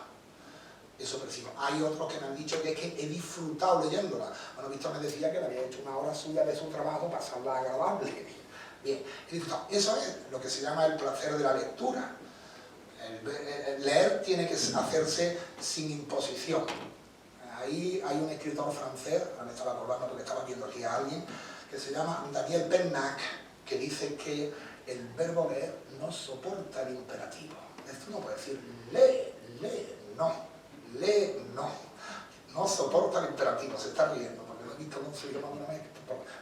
Hay otros que me han dicho que es que he disfrutado leyéndola. Bueno, Víctor me decía que le había hecho una hora suya de su trabajo, pasarla agradable. Bien, he disfrutado. Eso es lo que se llama el placer de la lectura. El leer tiene que hacerse sin imposición. Ahí hay un escritor francés, ahora me estaba acordando porque estaba viendo aquí a alguien, que se llama Daniel Pennac, que dice que el verbo leer no soporta el imperativo. Esto no puede decir lee, no soporta el imperativo. Se está riendo, porque lo he visto con su hijo una vez,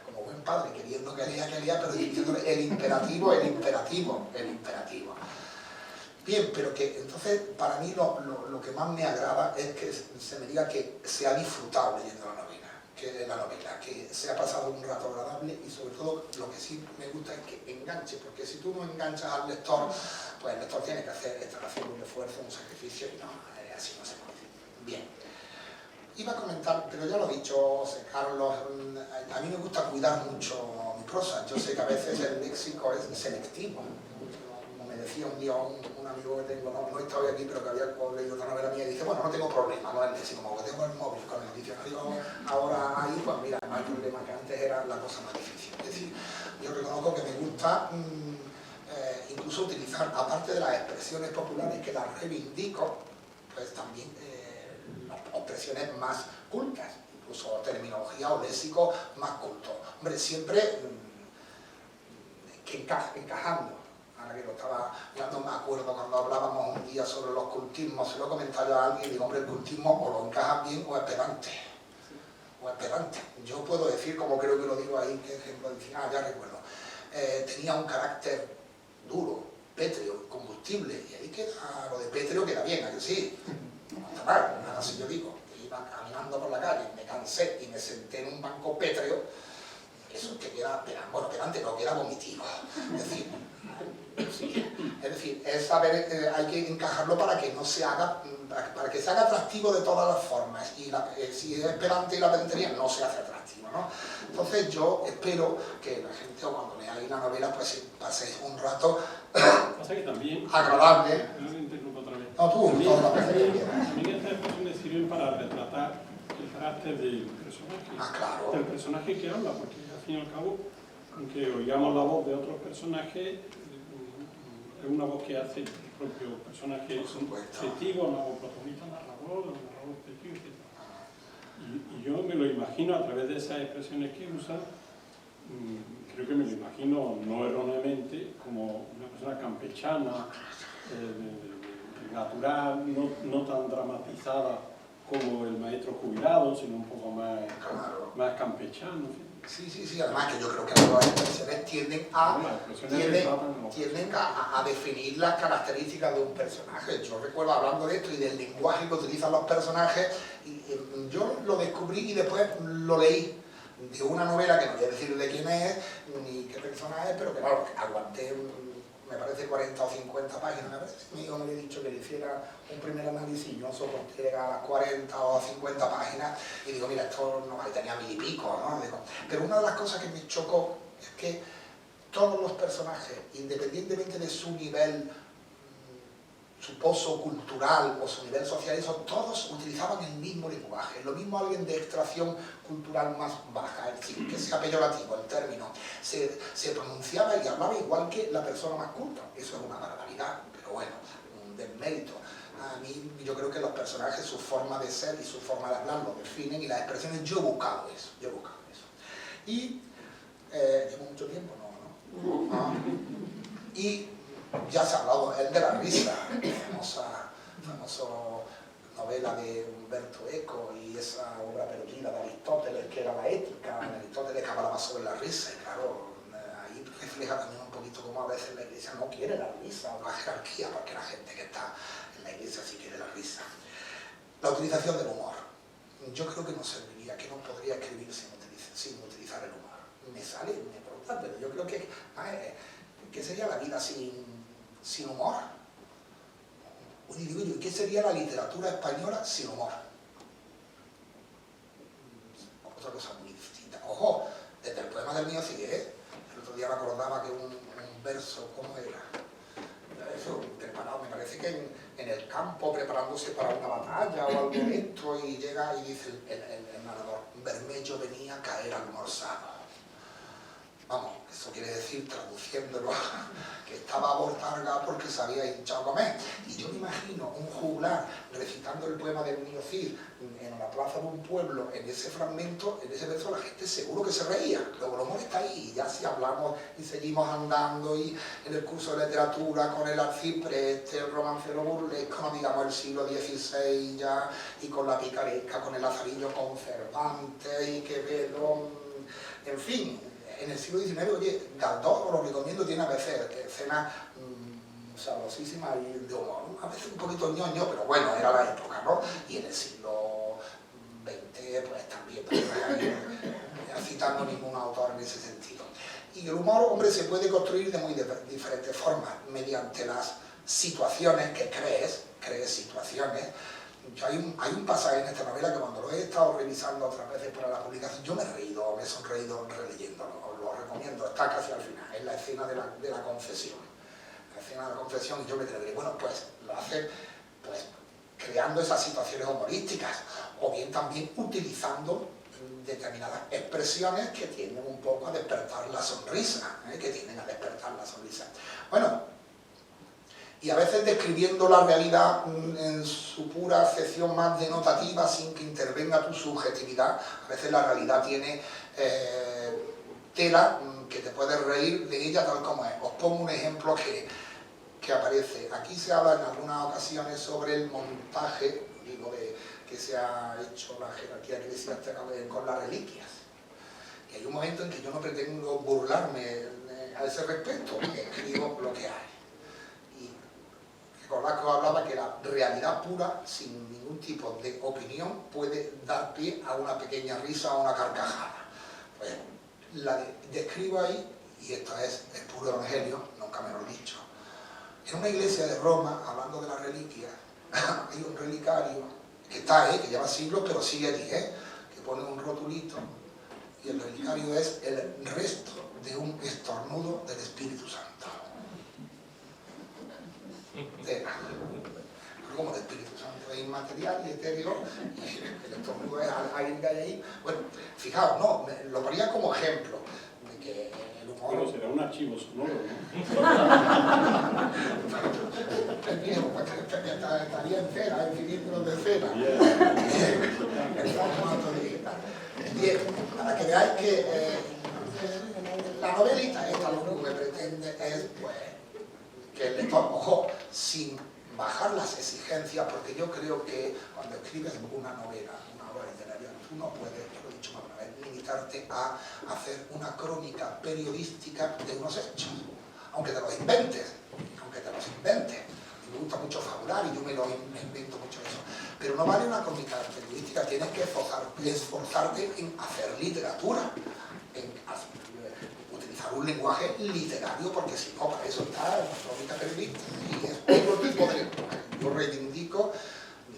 como buen padre, queriendo que lea, pero diciéndole el imperativo. Bien, pero que entonces para mí lo que más me agrada es que se me diga que se ha disfrutado leyendo la novela, que se ha pasado un rato agradable, y sobre todo lo que sí me gusta es que enganche, porque si tú no enganchas al lector, pues el lector tiene que estar haciendo un esfuerzo, un sacrificio, y no, así no se puede. Bien. Iba a comentar, pero ya lo he dicho, José Carlos, a mí me gusta cuidar mucho mi prosa. Yo sé que a veces el léxico es selectivo. Como me decía un día un amigo que tengo, no está hoy aquí, pero que había leído otra novela mía, y dice, bueno, no tengo problema con el léxico, como que tengo el móvil con el diccionario ahora ahí, pues mira, no hay problema, que antes era la cosa más difícil. Es decir, yo reconozco que me gusta incluso utilizar, aparte de las expresiones populares que las reivindico, pues también las expresiones más cultas, incluso terminología o léxico más culto. Hombre, siempre encajando. Ahora que ya no me acuerdo cuando hablábamos un día sobre los cultismos, se lo he comentado a alguien y digo, hombre, el cultismo o lo encaja bien o es pedante. Yo puedo decir, como creo que lo digo ahí, que ejemplo decía, ya recuerdo, tenía un carácter duro, pétreo, combustible, y ahí queda, lo de pétreo queda bien, ¿a que sí? No está mal, nada si yo digo, iba caminando por la calle, me cansé y me senté en un banco pétreo, eso que queda, bueno, pedante no, queda vomitivo. Es decir, es saber, hay que encajarlo para que no se haga, para que se haga atractivo de todas las formas, y si es pedante y la pedantería no se hace atractivo, ¿no? Entonces yo espero que la gente, o cuando leáis la novela, pues paséis un rato Pasa que también, agradable. no interrumpo otra vez. No, tú, También, todas las veces que quieras. también estas expresiones sirven para retratar el carácter del personaje. Ah, claro. Del personaje que habla, porque al fin y al cabo, aunque oigamos la voz de otros personajes, es una voz que hace el propio personaje, es un testigo, un protagonista, narrador testigo, etc. Y yo me lo imagino a través de esas expresiones que usa, creo que me lo imagino no erróneamente como una persona campechana, natural, no tan dramatizada como el maestro jubilado, sino un poco más campechano. Sí, además que yo creo que las expresiones tienden a definir las características de un personaje. Yo recuerdo hablando de esto y del lenguaje que utilizan los personajes, y yo lo descubrí y después lo leí de una novela que no voy a decir de quién es, ni qué persona es, pero que claro, aguanté, me parece 40 o 50 páginas, me parece. Mi hijo me había dicho que le hiciera un primer análisis y yo soporté llegar a las 40 o 50 páginas y digo, mira, esto no vale, tenía 1000 y pico, ¿no? Digo, pero una de las cosas que me chocó es que todos los personajes, independientemente de su nivel, su pozo cultural o su nivel social, todos utilizaban el mismo lenguaje. Lo mismo alguien de extracción cultural más baja, es decir, que sea peyorativo el término, se pronunciaba y hablaba igual que la persona más culta. Eso es una barbaridad, pero bueno, un desmérito. A mí, yo creo que los personajes, su forma de ser y su forma de hablar lo definen, y las expresiones, yo he buscado eso. Y, ¿llevo mucho tiempo? No. Ah. Y ya se ha hablado de la risa, famosa novela de Umberto Eco y esa obra perdida de Aristóteles, que era la ética. Aristóteles que hablaba sobre la risa, y claro, ahí refleja también un poquito cómo a veces la iglesia no quiere la risa o la jerarquía, porque la gente que está en la iglesia sí quiere la risa. La utilización del humor. Yo creo que no serviría, que no podría escribir sin utilizar el humor. Me pregunta, pero yo creo que sería la vida sin humor. Y digo yo, ¿qué sería la literatura española sin humor? Otra cosa muy distinta. Ojo, desde el poema del mío Cigué, el otro día me acordaba que un verso, ¿cómo era? Eso, preparado, me parece que en el campo, preparándose para una batalla o algo de esto, y llega y dice el narrador, Bermello venía a caer almorzado. Vamos, eso quiere decir, traduciéndolo, que estaba abortarga porque se había hinchado a comer. Y yo me imagino un juglar recitando el poema del niño Cid en la plaza de un pueblo, en ese fragmento, en ese verso, la gente seguro que se reía. Luego el humor está ahí, y ya si hablamos y seguimos andando, y en el curso de literatura con el arcipreste, el romancero burlesco, no digamos el siglo XVI ya, y con la picaresca, con el Lazarillo con Cervantes y Quevedo, en fin. En el siglo XIX, oye, Galdós, os lo recomiendo, tiene a veces escenas sabrosísimas y de humor, a veces un poquito ñoño, pero bueno, era la época, ¿no? Y en el siglo XX, pues también, citando ningún autor en ese sentido. Y el humor, hombre, se puede construir de muy diferentes formas, mediante las situaciones que crees situaciones. Hay un pasaje en esta novela que cuando lo he estado revisando otras veces para la publicación, yo me he sonreído releyéndolo, os lo recomiendo, está casi al final, es la escena de la confesión. La escena de la confesión, y yo me diré, bueno, pues lo hace pues, creando esas situaciones humorísticas, o bien también utilizando determinadas expresiones que tienden un poco a despertar la sonrisa, Bueno, y a veces describiendo la realidad en su pura acepción más denotativa, sin que intervenga tu subjetividad. A veces la realidad tiene tela que te puedes reír de ella tal como es. Os pongo un ejemplo que aparece. Aquí se habla en algunas ocasiones sobre el montaje, que se ha hecho la jerarquía eclesiástica con las reliquias. Y hay un momento en que yo no pretendo burlarme a ese respecto, escribo lo que hay. Recordad que os hablaba que la realidad pura, sin ningún tipo de opinión, puede dar pie a una pequeña risa o una carcajada. Pues la describo ahí, y esto es el puro evangelio, nunca me lo he dicho. En una iglesia de Roma, hablando de las reliquias, hay un relicario que está ahí, que lleva siglos, pero sigue allí, que pone un rotulito y el relicario es el resto de un estornudo del Espíritu Santo. Como el Espíritu Santo es inmaterial y etéreo, y el estornudo es alguien que hay ahí. Bueno, fijaos, no, lo ponía como ejemplo de que el humor... Pero será un archivo sonoro, ¿no? El viejo, pues, estaría en cera, en cilindros de cera. Bien, para que veáis que la novelita esta lo que me pretende es, pues, que el lector, ojo, sin bajar las exigencias, porque yo creo que cuando escribes una novela, una obra literaria, tú no puedes, yo lo he dicho más una vez, limitarte a hacer una crónica periodística de unos hechos, aunque te los inventes, me gusta mucho fabular y yo me invento mucho eso, pero no vale una crónica periodística, tienes que esforzarte en hacer literatura, en utilizar un lenguaje literario, porque si no, para eso está la crónica periodística y es otro tipo de lenguaje. Yo reivindico,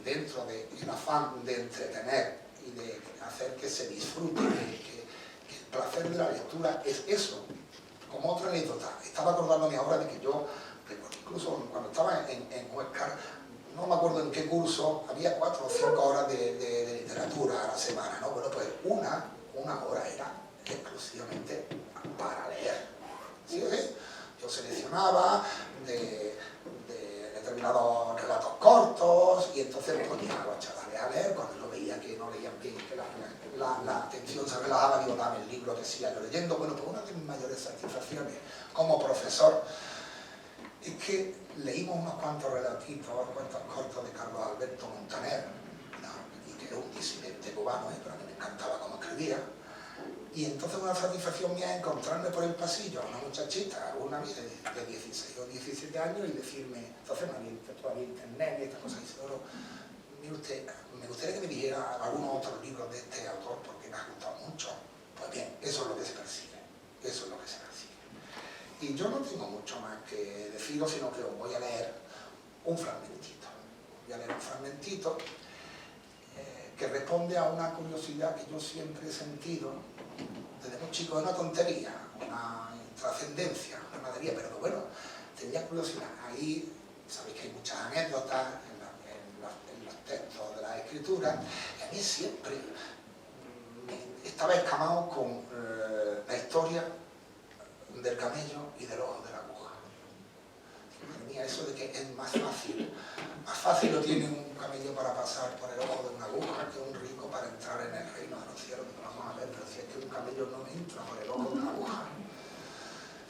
dentro del afán de entretener y de hacer que se disfrute, que el placer de la lectura es eso. Como otra anécdota, estaba acordándome ahora de que yo, incluso cuando estaba en Huescar, no me acuerdo en qué curso, había 4 o 5 horas de literatura a la semana, ¿no? Bueno, pues una hora era exclusivamente para leer. ¿Sí? Yo seleccionaba de determinados relatos cortos y entonces ponía a los chavales a leer cuando yo veía que no leían bien, que la atención se relajaba, digo, dame el libro que siga yo leyendo. Bueno, pues una de mis mayores satisfacciones como profesor es que leímos unos cuantos relatitos, cuentos cortos de Carlos Alberto Montaner, ¿no? Y que era un disidente cubano, pero a mí me encantaba cómo escribía. Y entonces una satisfacción mía es encontrarme por el pasillo a una muchachita, una mía de 16 o 17 años y decirme, entonces no había todavía internet y estas cosas, y dice, bueno, mire usted, me gustaría que me dijera algunos otros libros de este autor porque me ha gustado mucho. Pues bien, eso es lo que se persigue, eso es lo que se persigue. Y yo no tengo mucho más que deciros, sino que os voy a leer un fragmentito. Voy a leer un fragmentito que responde a una curiosidad que yo siempre he sentido desde muy chico, es una tontería, una trascendencia, una madería, pero bueno, tenía curiosidad. Ahí sabéis que hay muchas anécdotas en los textos de la escritura, y a mí siempre estaba escamado con la historia del camello y del ojo de la aguja. Madre mía, eso de que es más fácil lo tiene un camello para pasar por el ojo de una aguja que un rico para entrar en el reino de los cielos. Vamos a ver, pero si es que un camello no entra por el ojo de una aguja.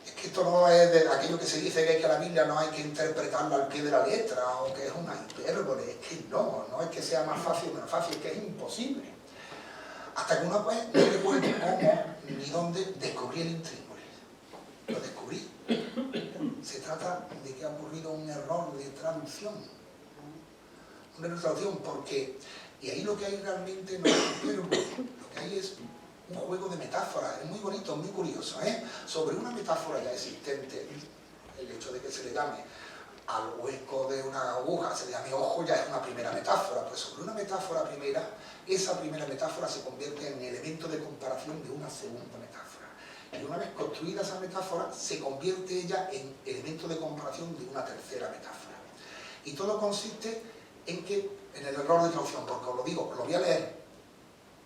Es que esto no es de aquello que se dice que la Biblia no hay que interpretarla al pie de la letra o que es una hipérbole. Es que no es que sea más fácil o menos fácil, es que es imposible. Hasta que una vez no recuerdo cómo ni dónde descubrí el intríngulis. Lo descubrí. Se trata de que ha ocurrido un error de traducción. Una error de traducción porque, y ahí lo que hay realmente no es hipérbole, lo que hay es un juego de metáforas, es muy bonito, muy curioso, sobre una metáfora ya existente, el hecho de que se le llame al hueco de una aguja, se le llame ojo, ya es una primera metáfora, pues sobre una metáfora primera, esa primera metáfora se convierte en elemento de comparación de una segunda metáfora. Y una vez construida esa metáfora, se convierte ella en elemento de comparación de una tercera metáfora. Y todo consiste en el error de traducción, porque os lo digo, lo voy a leer,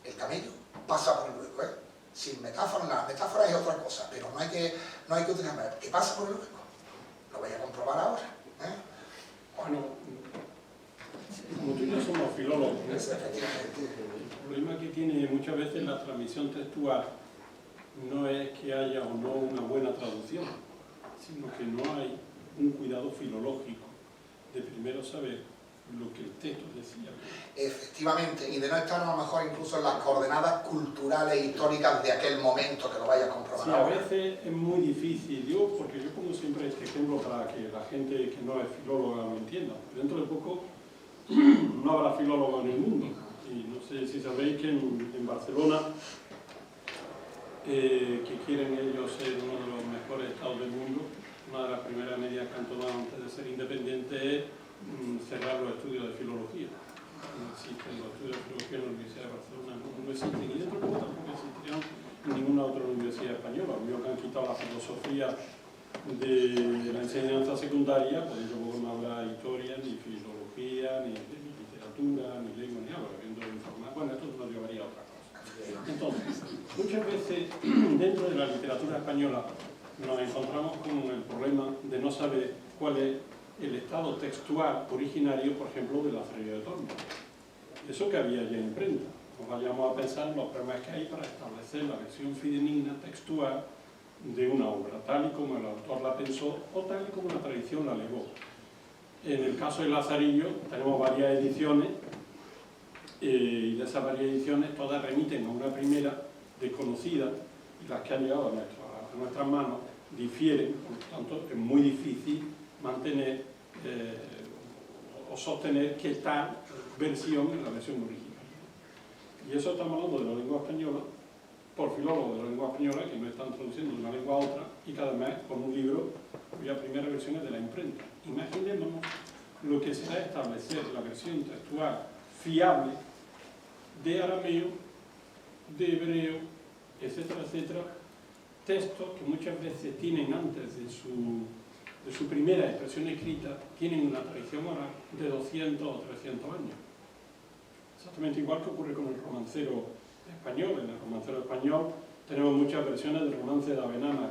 el camello pasa por el hueco, sin metáfora, la metáfora es otra cosa, pero no hay que utilizar, ¿qué pasa por el hueco? Lo voy a comprobar ahora. Bueno, como tú y yo somos filólogos, Efectivamente. el problema que tiene muchas veces la transmisión textual no es que haya o no una buena traducción, sino que no hay un cuidado filológico de primero saber lo que el texto decía. Efectivamente, y de no estar a lo mejor incluso en las coordenadas culturales e históricas de aquel momento que lo vayas a comprobar. Sí, a veces es muy difícil, porque yo pongo siempre este ejemplo para que la gente que no es filóloga me entienda. Dentro de poco no habrá filólogos en el mundo, y no sé si sabéis que en Barcelona, que quieren ellos ser uno de los mejores estados del mundo, una de las primeras medidas que han tomado antes de ser independientes es cerrar los estudios de filología. No existen los estudios de filología en la Universidad de Barcelona, no existen, y dentro de poco tampoco existirán ninguna otra universidad española. Lo único que han quitado la filosofía de la enseñanza secundaria, pues yo no hablar de historia, ni filología, ni literatura, ni lengua, ni algo, habiendo informar. Bueno, esto nos llevaría a otra cosa. Entonces, muchas veces dentro de la literatura española nos encontramos con el problema de no saber cuál es el estado textual originario, por ejemplo, de la Lazarillo de Tormes. Eso que había ya en imprenta. Nos vayamos a pensar en los problemas que hay para establecer la versión fidedigna textual de una obra, tal y como el autor la pensó o tal y como la tradición la legó. En el caso de Lazarillo tenemos varias ediciones y de esas varias ediciones todas remiten a una primera desconocida y las que han llegado a nuestras manos difieren, por lo tanto es muy difícil mantener o sostener que tal versión es la versión original. Y eso estamos hablando de la lengua española, por filólogos de la lengua española que no están traduciendo de una lengua a otra y cada mes con un libro cuya primera versión es de la imprenta. Imaginémonos lo que será establecer la versión textual fiable de arameo, de hebreo, etcétera, etcétera, textos que muchas veces tienen antes de su primera expresión escrita, tienen una tradición oral de 200 o 300 años. Exactamente igual que ocurre con el romancero español. En el romancero español tenemos muchas versiones del romance de Abenama,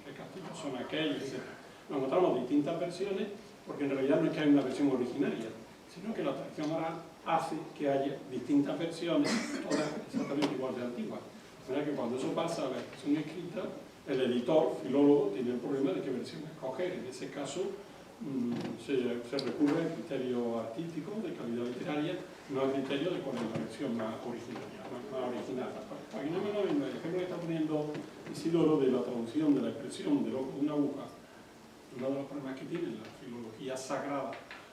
que castillos son aquellos, etc. Nos encontramos distintas versiones porque en realidad no es que haya una versión originaria, sino que la tradición oral hace que haya distintas versiones, todas exactamente igual de antiguas. De manera que cuando eso pasa a la expresión escrita, el editor, filólogo, tiene el problema de qué versión escoger. En ese caso se recurre al criterio artístico, de calidad literaria, no al criterio de cuál es la versión más originaria, más original. Aquí no me lo ven, el ejemplo que está poniendo Isidoro de la traducción de la expresión del ojo de una aguja. Uno de los problemas que tiene la filología sagrada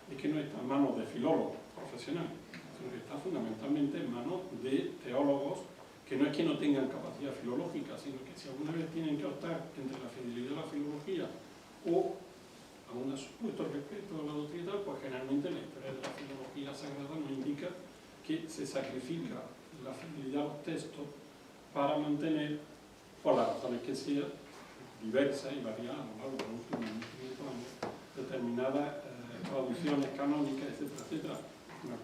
es que no está en manos de filólogos profesionales, sino que está fundamentalmente en manos de teólogos que no es que no tengan capacidad filológica, sino que si alguna vez tienen que optar entre la fidelidad de la filología o a un supuesto respeto a la doctrina, pues generalmente la historia de la filología sagrada nos indica que se sacrifica la fidelidad a los textos para mantener, por las razones que sean, diversas y variadas a lo largo de los últimos 1500 años, determinadas traducciones canónicas, etcétera, etcétera.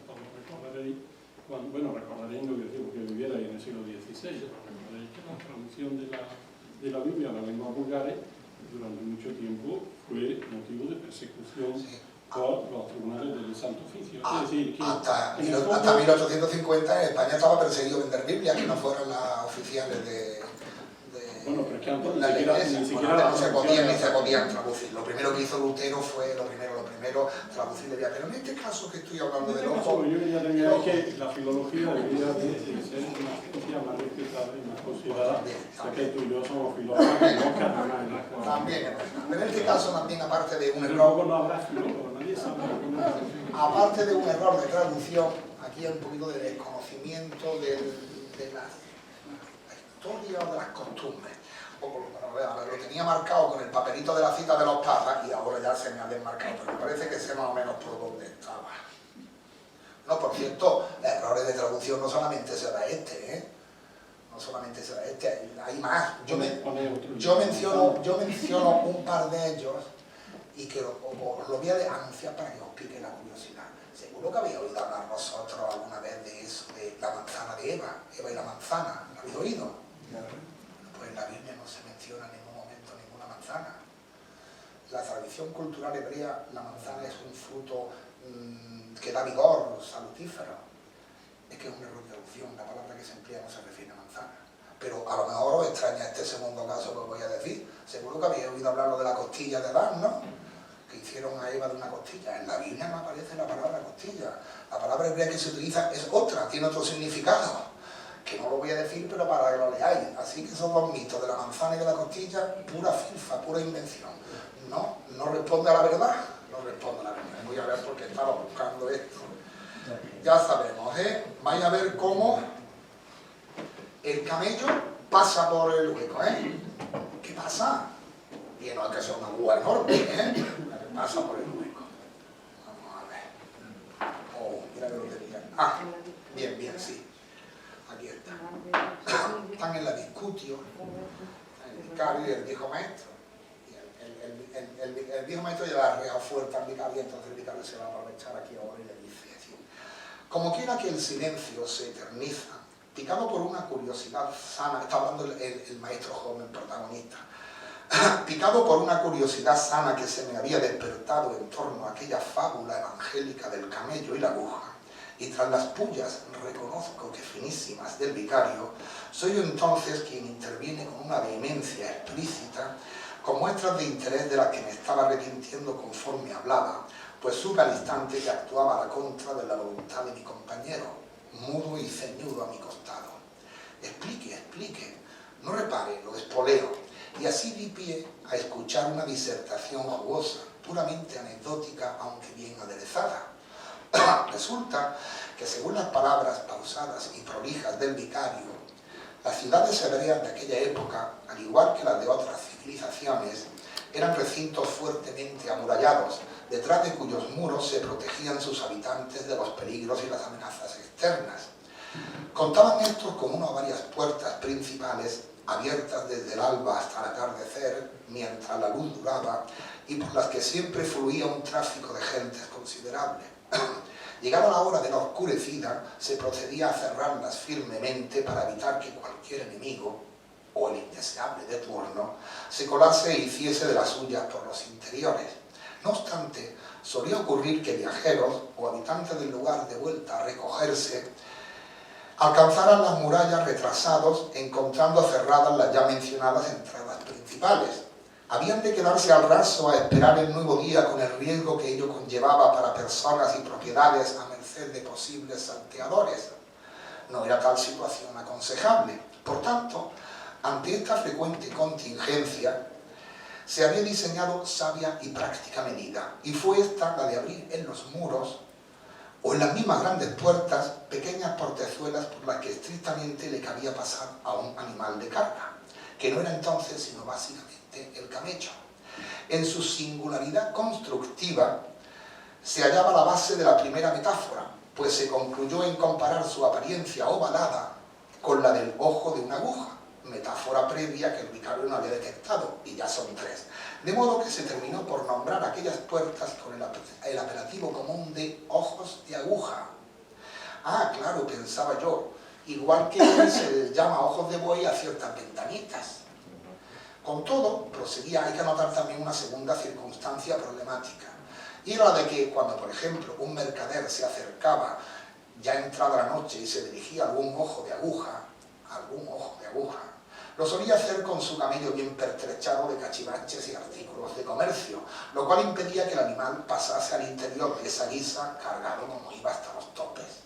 Todos recordaréis, recordaréis, no quiero decir porque vivierais en el siglo XVI, recordaréis que la traducción de la Biblia a la lengua vulgares durante mucho tiempo fue motivo de persecución por los tribunales del Santo Oficio. Es decir, que hasta 1850 en España estaba perseguido vender Biblia, que no fueran las oficiales de bueno, pero es que antes la iglesia. ni siquiera No se podían traducir. Lo primero que hizo Lutero fue, lo primero, traducir la Biblia. Pero en este caso que estoy hablando del ojo... Yo ya tenía que la filología debería de ser una ciencia más respetada y más considerada, ya que tú y yo somos filólogos, no catalanes. También, pero en este caso también, aparte de un Pero error... luego no habrá filólogos, nadie sabe cómo es. Aparte de un error de traducción, aquí hay un poquito de desconocimiento de la historia o de las costumbres. Lo tenía marcado con el papelito de la cita de los papas y ahora ya se me ha desmarcado, pero me parece que sé más o menos por dónde estaba. No, por cierto, errores de traducción no solamente será este, ¿eh? No solamente será este, hay más. Yo menciono un par de ellos y que os lo voy a anunciar para que os pique la curiosidad. Seguro que habéis oído hablar vosotros alguna vez de eso, de la manzana de Eva y la manzana, ¿lo habéis oído? Pues en la Biblia no se menciona en ningún momento ninguna manzana. La tradición cultural hebrea, la manzana es un fruto que da vigor, salutífero. Es que es un error de traducción, la palabra que se emplea no se refiere a manzana. Pero a lo mejor os extraña este segundo caso que os voy a decir. Seguro que habéis oído hablar de la costilla de Adán, ¿no? Que hicieron a Eva de una costilla. En la Biblia no aparece la palabra costilla. La palabra hebrea que se utiliza es otra, tiene otro significado, que no lo voy a decir, pero para que lo leáis. Así que son dos mitos, de la manzana y de la costilla, pura filfa, pura invención. No responde a la verdad, no responde a la verdad. Voy a ver porque estaba buscando esto. Ya sabemos, ¿eh? Vais a ver cómo el camello pasa por el hueco, ¿eh? ¿Qué pasa? Y no es que sea una búa enorme, ¿eh? Pasa por el hueco. Vamos a ver. Oh, mira que lo tenía. Ah, bien, sí. Aquí está. puerta. Están en la discutio, el vicario y el viejo maestro. El viejo maestro ya le ha reado fuerte al vicario, entonces el vicario se va a aprovechar aquí ahora y le dice así: como quiera que el silencio se eterniza, picado por una curiosidad sana, está hablando el maestro joven protagonista, picado por una curiosidad sana que se me había despertado en torno a aquella fábula evangélica del camello y la aguja, y tras las pullas reconozco que finísimas del vicario, soy yo entonces quien interviene con una vehemencia explícita, con muestras de interés de las que me estaba arrepintiendo conforme hablaba, pues supe al instante que actuaba a la contra de la voluntad de mi compañero, mudo y ceñudo a mi costado. Explique, explique, no repare, lo espoleo, y así di pie a escuchar una disertación jugosa, puramente anecdótica, aunque bien aderezada. Resulta que según las palabras pausadas y prolijas del vicario, las ciudades hebreas de aquella época, al igual que las de otras civilizaciones, eran recintos fuertemente amurallados, detrás de cuyos muros se protegían sus habitantes de los peligros y las amenazas externas. Contaban estos con una o varias puertas principales, abiertas desde el alba hasta el atardecer, mientras la luz duraba, y por las que siempre fluía un tráfico de gentes considerable. Llegada la hora de la oscurecida, se procedía a cerrarlas firmemente para evitar que cualquier enemigo, o el indeseable de turno, se colase e hiciese de las suyas por los interiores. No obstante, solía ocurrir que viajeros o habitantes del lugar de vuelta a recogerse alcanzaran las murallas retrasados, encontrando cerradas las ya mencionadas entradas principales. Habían de quedarse al raso a esperar el nuevo día con el riesgo que ello conllevaba para personas y propiedades a merced de posibles salteadores. No era tal situación aconsejable. Por tanto, ante esta frecuente contingencia, se había diseñado sabia y práctica medida, y fue esta la de abrir en los muros o en las mismas grandes puertas pequeñas portezuelas por las que estrictamente le cabía pasar a un animal de carga, que no era entonces sino básicamente el camello. En su singularidad constructiva se hallaba la base de la primera metáfora, pues se concluyó en comparar su apariencia ovalada con la del ojo de una aguja, metáfora previa que el vicario no había detectado, y ya son tres. De modo que se terminó por nombrar aquellas puertas con el apelativo común de ojos de aguja. Ah, claro, pensaba yo, igual que hoy se les llama ojos de buey a ciertas ventanitas. Con todo, proseguía, hay que anotar también una segunda circunstancia problemática, y era la de que cuando, por ejemplo, un mercader se acercaba ya entrada la noche y se dirigía a algún ojo de aguja, lo solía hacer con su camello bien pertrechado de cachivaches y artículos de comercio, lo cual impedía que el animal pasase al interior de esa guisa cargado como iba hasta los topes.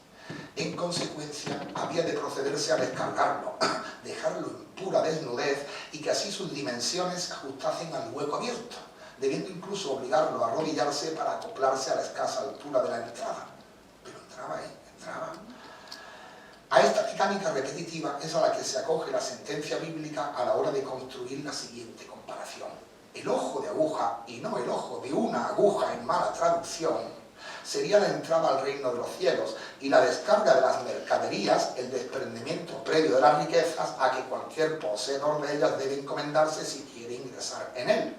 En consecuencia, había de procederse a descargarlo, dejarlo en pura desnudez y que así sus dimensiones se ajustasen al hueco abierto, debiendo incluso obligarlo a arrodillarse para acoplarse a la escasa altura de la entrada. Pero entraba. A esta mecánica repetitiva es a la que se acoge la sentencia bíblica a la hora de construir la siguiente comparación. El ojo de aguja, y no el ojo de una aguja en mala traducción, sería la entrada al reino de los cielos, y la descarga de las mercaderías, el desprendimiento previo de las riquezas a que cualquier poseedor de ellas debe encomendarse si quiere ingresar en él.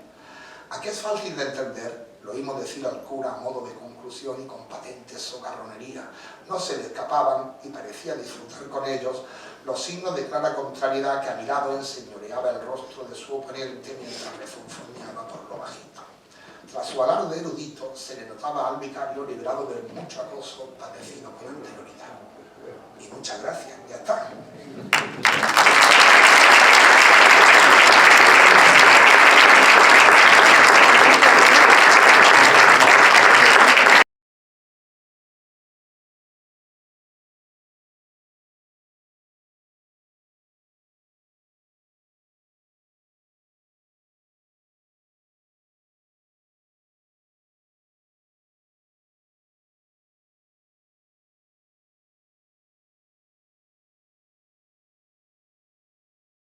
Aquí es fácil de entender, lo oímos decir al cura a modo de conclusión y con patente socarronería. No se le escapaban, y parecía disfrutar con ellos, los signos de clara contrariedad que a mi lado enseñoreaba el rostro de su oponente mientras refunfuñaba por lo bajito. Tras su alarde erudito, se le notaba al vicario librado de mucho acoso padecido con anterioridad. Y muchas gracias, ya está.